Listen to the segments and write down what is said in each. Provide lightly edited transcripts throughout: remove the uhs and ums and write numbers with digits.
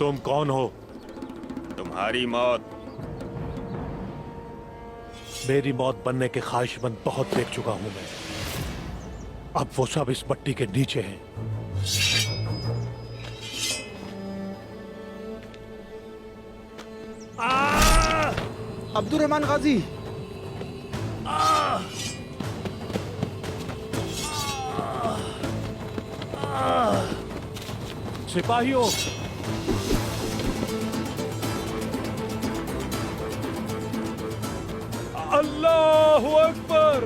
तुम कौन हो? तुम्हारी मौत। मेरी मौत बनने के ख्वाहिशमंद बहुत देख चुका हूं मैं। अब वो सब इस पट्टी के नीचे हैं। अब्दुल रहमान गाजी। सिपाहियों, अल्लाहु अकबर।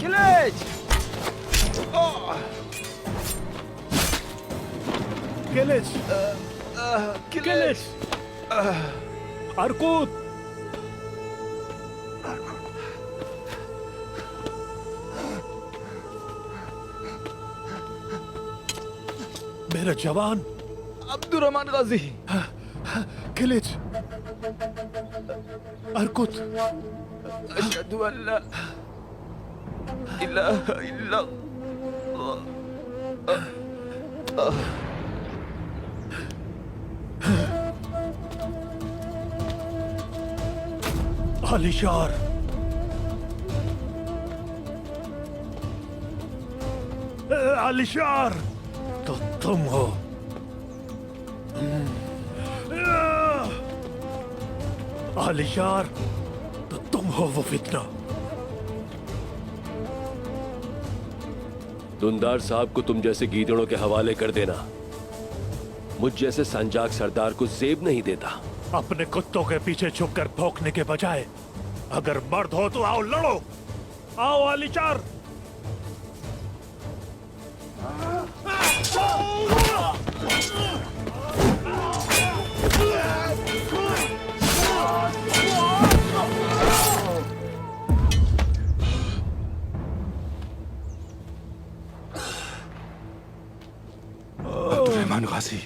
किलेज। किलिच, किलिच, अर्कुत। मेरा जवान अब्दुल रहमान गाजी। किलिच, अर्कुत। अशहदु अल्ला इलाहा इल्लल्लाह। आलिशार, आलिशार तो तुम हो। आलिशार तो तुम हो वो फितना। दुंदार साहब को तुम जैसे गीदड़ों के हवाले कर देना मुझ जैसे संजाक सरदार को जेब नहीं देता। अपने कुत्तों के पीछे छुपकर भौंकने के बजाय अगर मर्द हो तो आओ लड़ो। आओ आलिशार। अब्दुल रहमान गाजी।